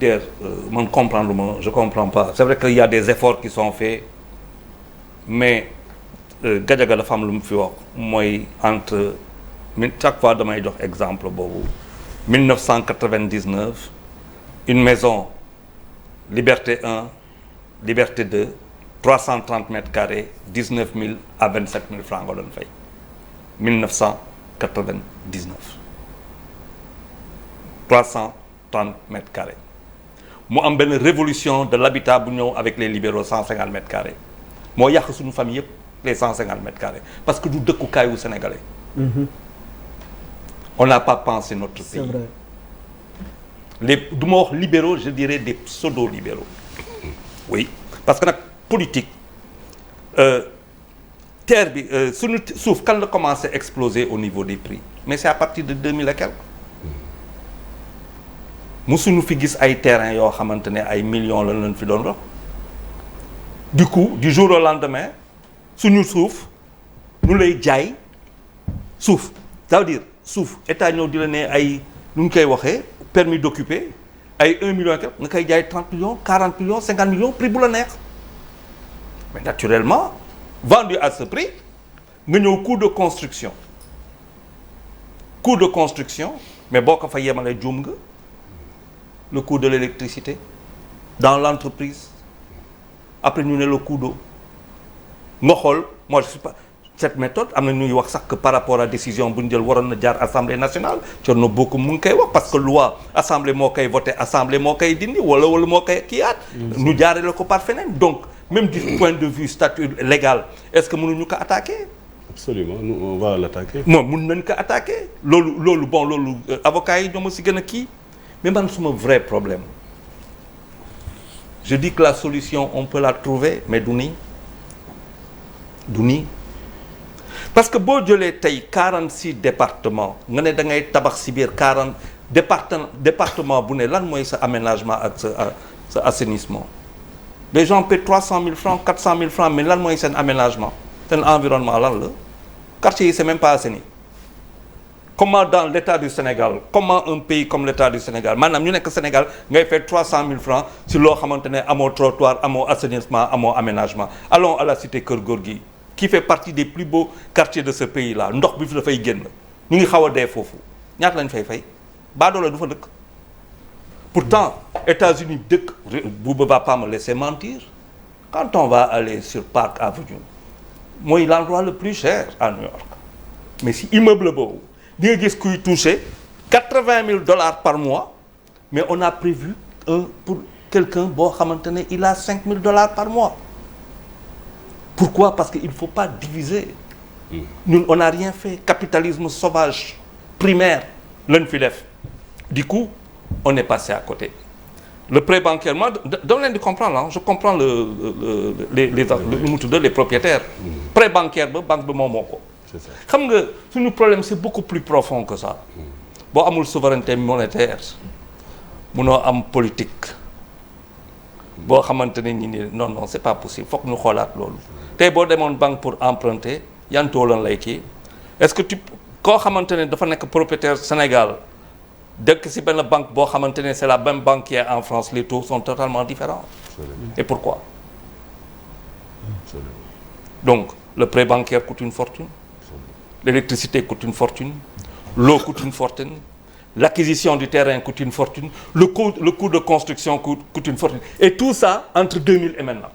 d'ailleurs je comprends pas c'est vrai qu'il y a des efforts qui sont faits mais Gadiaga dafa am lu mu fi wax mooy entre chaque fois damay jox exemple boobu 1999 une maison Liberté 1 Liberté 2 330 mètres carrés 19 000 à 27 000 francs nga doon fay 1999 330 mètres carrés mu am benn révolution de l'habitat bu ñëw avec les libéraux 150 mètres carrés moo yàq suñu famille yëpp les 150 mètres carrés parce que du dëkkukaayu sénégalais. On n'a pas pensé notre pays. C'est vrai. Du ma wax libéraux je dirais des pseudo-libéraux. Oui parce que nag politique terre bi suñu suuf kan la commencé exploser au niveau des prix mais c'est à partir de 2000 et quelques. musuñu fi gis ay terrains yoo xamante ne ay millions lañ leen fi doon dox. Du coup du jour au lendemain suñu suuf ñu lay jaay suuf ça veut dire suuf état ñëw di la ne ay nu ñu koy waxee permis d'occuper ay 1 million nga koy jaay 30 millions 40 millions 50 millions prix bu la neex mais naturellement vendu à ce prix nga ñëw coût de construction mais boo ko fa yemalee juum nga le coût de l'électricité dans l'entreprise après ñu ne le coût d'eau nga xool moi je suis pas cette méthode am na ñuy wax sax que par rapport à décision bu ñu jël waroon na jaar assemblée nationale Thierno Bocoum mu ngi koy wax parce que loi assemblée moo koy voté assemblée moo koy dindi wala moo koy kiiwaat. ñu jaaree la ko par feneen donc même du point de vue statut légal est-ce que mënuñu ko attaquer. Absolument nous on va l'attaquer. non mën nañ ko attaquer loolu avocats yi ñoo ma si gën a kii mais man suma vrai problème je dis que la solution on peut la trouver mais du nii parce que boo jëlee tey 46 départements nga ne da ngay tabax si biir 40 département bu ne lan mooy sa aménagement ak sa assainissement les gens paient 300 000 francs 400 000 francs mais lan mooy seen aménagement seen environnement lan la quartier yi c'est même pas assaini comment dans l'état du Sénégal comment un pays comme l'état du Sénégal maanaam ñu nekk Sénégal ngay fay 300 000 francs si loo xamante ne amoo trottoir amoo assainissement amoo aménagement allons à la cité Keur Gorgui qui fait partie des plus beaux quartiers de ce pays là ndox bi fi dafay génn ñu ngi xaw a dee foofu ñaata lañ fay baadoola du fa dëkk pourtant États-Unis dëkk Bouba va pas me laisser mentir quand on va aller sur Park Avenue mooy l'endroit le plus cher à New York mais si immeuble boobu di nga gis kuy toucher $80 000 par mois mais on a prévu pour quelqu'un boo xamante ne il a $5 000 par mois pourquoi parce que il faut pas diviser ñun on n'a rien fait capitalisme sauvage primaire lañ fi def du coup on est passé à côté le prêt bancaire moi dama leen di comprendre je comprends les propriétaires prêt bancaire ba banque bi moom moo ko xam nga suñu problème c'est beaucoup plus profond que ça boo amul souveraineté monétaire munoo am politique boo xamante ne ñi ni non c'est pas possible foog ñu xoolaat loolu tey boo demoon banque pour emprunter yan taux lan lay kii est-ce que koo xamante ne dafa nekk propriétaire Sénégal dëkk ci benn banque boo xamante ne c'est la même banque qui est en France les taux sont totalement différents. Absolument. Et pourquoi? Absolument. Donc le prêt bancaire coûte une fortune. L'électricité coûte une fortune, l'eau coûte une fortune, l'acquisition du terrain coûte une fortune, le coût de construction coûte une fortune. Et tout ça entre 2000 et maintenant.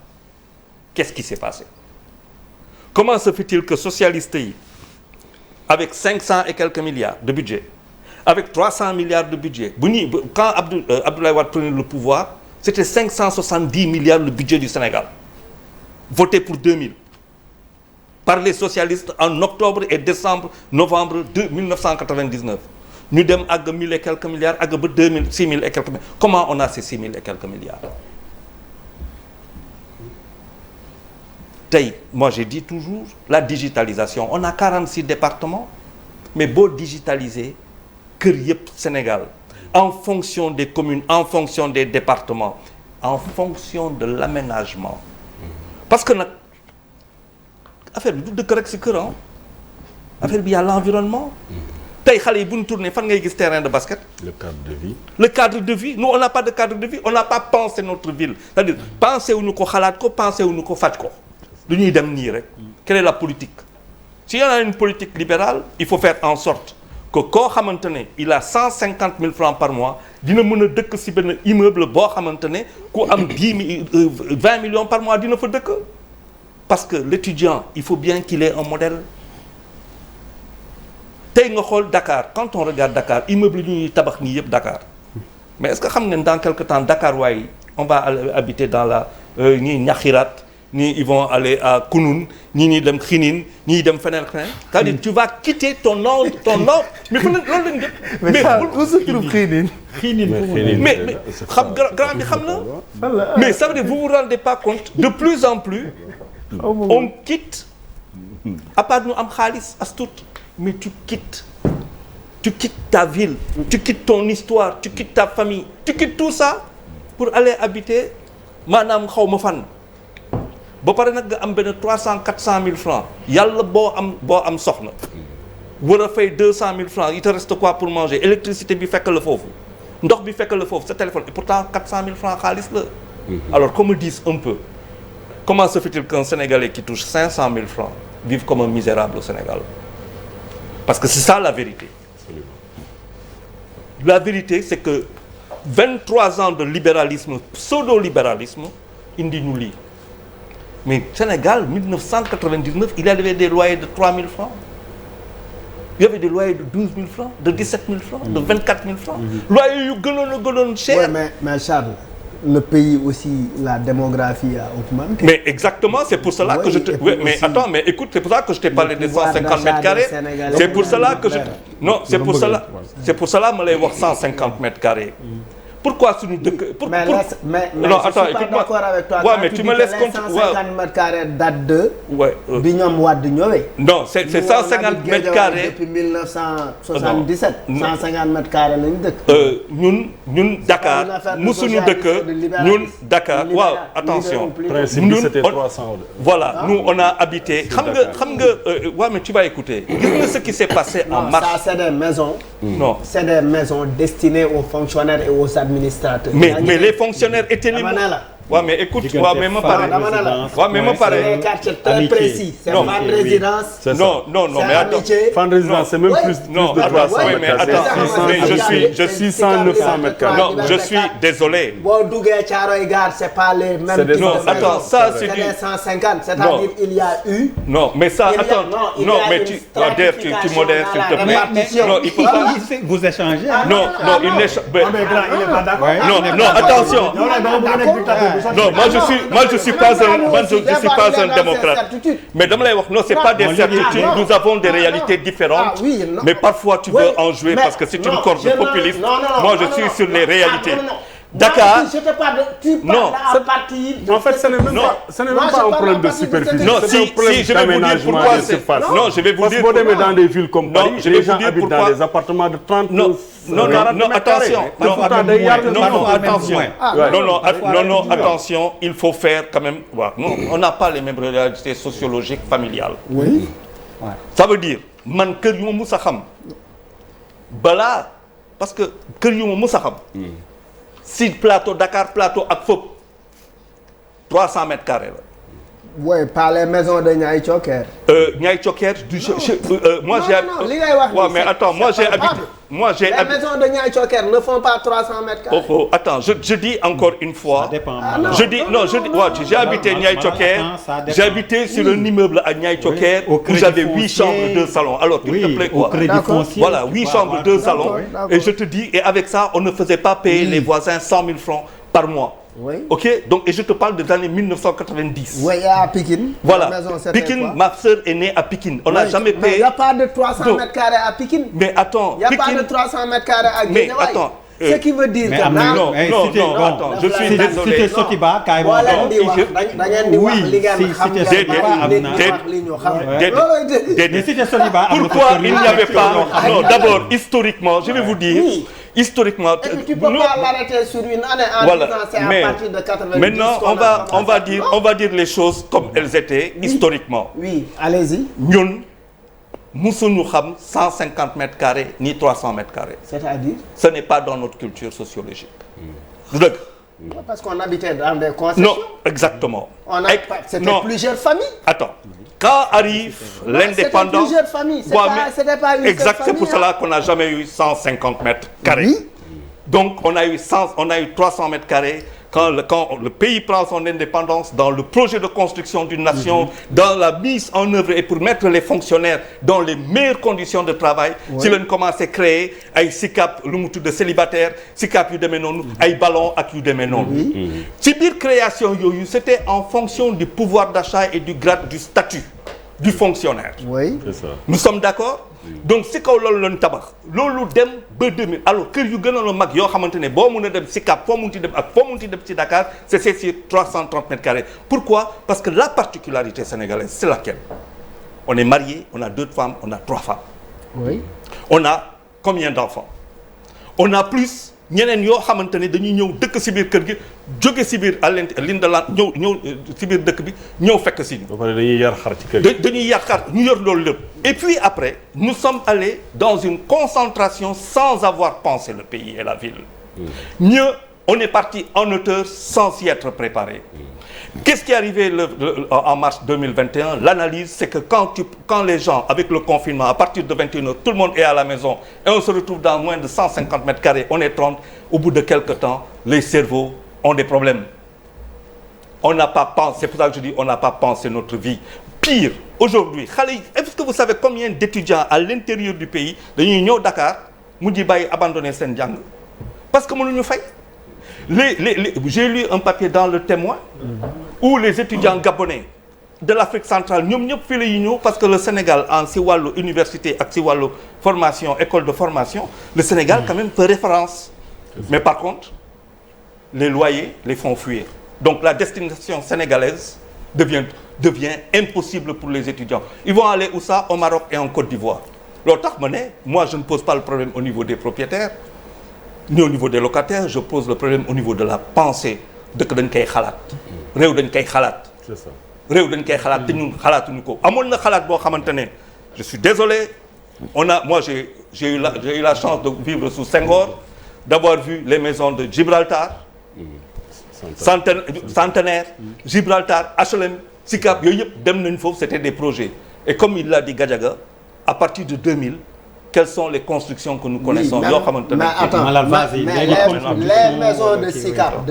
Qu'est-ce qui s'est passé? Comment se fait-il que socialistes yi avec 500 et quelques milliards de budget, avec 300 milliards de budget, quand Abdoulaye Wade prenait le pouvoir, c'était 570 milliards le budget du Sénégal, voté pour 2000. Par les socialistes en octobre et décembre, novembre 1999. Nous sommes à 1000 et quelques milliards, à 2000, 6000 et quelques milliards. Comment on a ces 6000 et quelques milliards? Moi j'ai dit toujours, la digitalisation. On a 46 départements, mais beau digitaliser, que yep Sénégal, en fonction des communes, en fonction des départements, en fonction de l'aménagement. Parce que affaire bi du dëkk rek ci kër affaire bi y a l'environnement tey xale yi bu ñu tourné fan ngay gis terrain de basket. Le cadre de vie. Le cadre de vie nous on n'a pas de cadre de vie on n'a pas pensé notre ville c'est-à-dire pensé wuñu ko xalaat ko pensé wuñu ko faj ko lu ñuy dem nii rek. Quelle est la politique? Si on a une politique libérale il faut faire en sorte que koo xamante ne il a 150 000 francs par mois dina mën a dëkk ci benn immeuble boo xamante ne ku am 20 millions par mois dina fa dëkk parce que l'étudiant il faut bien qu'il ait un modèle. tey nga xool Dakar quand on regarde Dakar immeuble yi ñuy tabax nii yëpp Dakar mais est-ce que xam ngeen dans quelque temps Dakar waaye on va habiter dans la ñii Ñaxirat ñii ils vont aller à Kounoune ñii dem Xinin ñii dem feneen. c'est-à-dire tu vas quitter ton nom mais fu loolu lañ def. mais où se trouve Xinin. mais xam grand bi xam na. mais ça veut dire vous vous rendez pas compte de plus en plus on quitte à part ñu am xaalis as tuut. Mais tu quittes ta ville, tu quittes ton histoire, tu quittes ta famille, tu quittes tout ça pour aller habiter maanaam xaw ma fan. ba pare nag nga am benn 300-400 000 francs yàlla boo am soxna war a fay 200 000 francs il te reste quoi pour manger électricité bi fekk la foofu ndox bi fekk la foofu sa téléphone et pourtant 400 000 francs xaalis la. Alors qu'on me dise un peu comment se fait-il qu'un Sénégalais qui touche 500 000 francs vive comme un misérable au Sénégal? Parce que c'est ça la vérité. La vérité, c'est que 23 ans de libéralisme, pseudo-libéralisme, indi ñu lii. Mais Sénégal, 1999, il y avait des loyers de 3 000 francs. Il y avait des loyers de 12 000 francs, de 17 000 francs, de 24 000 francs. Loyers yu gënoon cher. Ouais, mais Charles, le pays aussi, la démographie a augmenté. Mais exactement, c'est pour cela que je te... Oui, mais attends, mais écoute, c'est pour ça que je t'ai parlé des 150 mètres carrés. C'est pour cela que je... Non, c'est pour cela que je lay wax 150 mètres carrés. Pourquoi suñu dëkk... Mais non, je attends, suis pas écoute-moi. d'accord avec toi. Ouais, Quand mais tu me laisses compter. 150 mètres carrés date de... Ouais. bi ñoom Wade ñëwee. Non, c'est 150 mètres carrés. Depuis 1977. 150 mètres carrés lañu dëkk. ñun Dakar musuñu dëkk ñun Dakar waaw attention. Principe bi c'était 300. Voilà, nous on a habité. xam nga ouais, mais tu vas écouter. Gis nga ce qui s'est passé en mars. Ça c'est des maisons. Non. C'est des maisons destinées aux fonctionnaires et aux administrateurs. Mais les fonctionnaires étaient libres. Ouais, mais écoute, mais ma pare. Ouais, mais ma pare. C'est des quartiers très précis. C'est pas de résidence. Non, mais attends. Fan résidence, c'est même plus de 300 oui, mais attends. Mais je suis 600-900 mètres carrés. Non, je suis désolé. Boo duggee Thiaroye Gare, c'est pas les mêmes. Non, attends, ça c'est des 150, c'est-à-dire il y a eu. Non, mais ça, attends. Non, mais tu modères, s'il te plaît. Non, il faut pas. Vous échangez. Non, il n'échange. Il est pas d'accord. Non, attention. Non, moi je suis pas un démocrate. Mais dama lay wax non, c'est pas des certitudes. Nous avons des réalités différentes. Mais parfois tu veux en jouer parce que c'est une corde populiste. Moi je suis sur les réalités. Dakar. Je te parle. Tu parles à partir. En fait, ce n'est même pas un problème de superficie. Non, c'est un problème je vais vous dire pourquoi c'est. Non, je vais vous dire. Parce que dans des villes comme Paris, les gens habitent pourquoi... dans des appartements de 30. Non, attention. Non, attention. Il faut faire quand même. Non, on n'a pas les mêmes réalités sociologiques, familiales. Oui. Ça veut dire man kër yu ma mus a xam balaa parce que kër yu ma mus a xam. si plateau Dakar plateau ak fëpp 300 mètres carrés la. Oui, pas les maisons de Niayes Thioker. Niayes Thioker moi j'ai. Non, li ngay wax. Ouais, mais attends, moi j'ai habité. Les maisons de Niayes Thioker ne font pas 300 mètres carrés. Oh, attends, je dis encore une fois. Ça dépend. J'ai habité Niayes Thioker. J'ai habité sur un immeuble à Niayes Thioker où j'avais 8 chambres, 2 salons. Alors, s'il te plaît, quoi. Voilà, 8 chambres, 2 salons. Et je te dis, et avec ça, on ne faisait pas payer les voisins 100 000 francs par mois. Oui. Ok, donc et je te parle des années 1990. Oui, à Pikine. Voilà, Pikine, ma sœur est née à Pikine. On n'a jamais payé. Mais il n'y a pas de 300 mètres carrés à Pikine. Mais attends, il n'y a pas de 300 mètres carrés à Guédiawaye. Mais attends. Ce qui veut dire que non, attends, je suis désolé. Cité Sotiba, carrément. Pourquoi il n'y avait pas. Non, d'abord, historiquement, je vais vous dire. Historiquement, tu peux pas l'arrêter sur une année en disant c'est à partir de 90. Maintenant, on va dire les choses comme elles étaient historiquement. Oui, allez-y. Ñun musuñu xam 150 mètres carrés ni 300 mètres carrés. C'est-à-dire? Ce n'est pas dans notre culture sociologique. du dëgg. Parce qu'on habitait dans des concessions. Non, exactement. C'était plusieurs familles. Attends, quand arrive l'indépendance... C'était plusieurs familles, c'était pas une seule exact, famille. C'est pour cela qu'on n'a jamais eu 150 mètres carrés. Oui. Donc, on a eu 300 mètres carrés. Quand le pays prend son indépendance, dans le projet de construction d'une nation, dans la mise en œuvre et pour mettre les fonctionnaires dans les meilleures conditions de travail, si l'on commence à créer ay SICAP, lu mu tudd célibataire, SICAP yu demee noonu, ay ballon ak yu demee noonu. Ci biir création yooyu, c'était en fonction du pouvoir d'achat et du grade, du statut du fonctionnaire. Oui. C'est ça. Nous sommes d'accord? Donc si kaw loolu lañ tabax loolu dem ba 2000 alors kër yu gënoon a mag yoo xamante ne boo mën a dem SICAP foo munti dem ak foo munti dem ci Dakar c'est sur 330 mètres carrés. Pourquoi? Parce que la particularité sénégalaise c'est laquelle? On est marié, on a 2 femmes, on a 3 femmes. Oui. On a combien d'enfants? On a plus ñeneen yoo xamante ne dañuy ñëw dëkk si biir kër gi jóge si biir à l'île de la ñëw si biir dëkk bi ñëw fekk si ñu. ba pare dañuy yar xar ci kër gi. dañuy yar xar ñu yor loolu lépp. Et puis après nous sommes allés dans une concentration sans avoir pensé le pays et la ville. Mieux, on est parti en hauteur sans s'y être préparé. Qu'est-ce qui est arrivé en mars 2021? L'analyse, c'est que quand les gens, avec le confinement, à partir de 21h, tout le monde est à la maison et on se retrouve dans moins de 150 mètres carrés, on est 30, au bout de quelques temps, les cerveaux ont des problèmes. On n'a pas pensé, c'est pour ça que je dis, on n'a pas pensé notre vie. Pire, aujourd'hui, est-ce que vous savez combien d'étudiants à l'intérieur du pays, dañuy ñëw Dakar, mu di bàyyi abandonner seen jàng parce que mënuñu fay. J'ai lu un papier dans Le Témoin où les étudiants gabonais de l'Afrique centrale ñoom ñëpp fii la ñu ñëw parce que le Sénégal en si wàllu université ak si wàllu formation école de formation le Sénégal quand même fait référence. Mais par contre les loyers les font fuir. Donc la destination sénégalaise devient impossible pour les étudiants. Ils vont aller où ça? Au Maroc et en Côte d'Ivoire. Loolu tax ma ne moi je ne pose pas le problème au niveau des propriétaires ni au niveau des locataires, je pose le problème au niveau de la pensée. Dëkk dañ koy xalaat. Réew dañ koy xalaat. C'est ça. Réew dañ koy xalaat te ñun xalaatuñu ko. Amoon na xalaat boo xamante ne je suis désolé. Moi j'ai eu la chance de vivre sous Senghor, d'avoir vu les maisons de Gibraltar, Centenaire, Gibraltar, HLM, SICAP yooyu yëpp dem nañ foofu, c'était des projets. Et comme il l'a dit Gadiaga, à partir de 2000. Quelles sont les constructions que nous connaissons? Mais attends, les maisons de SICAP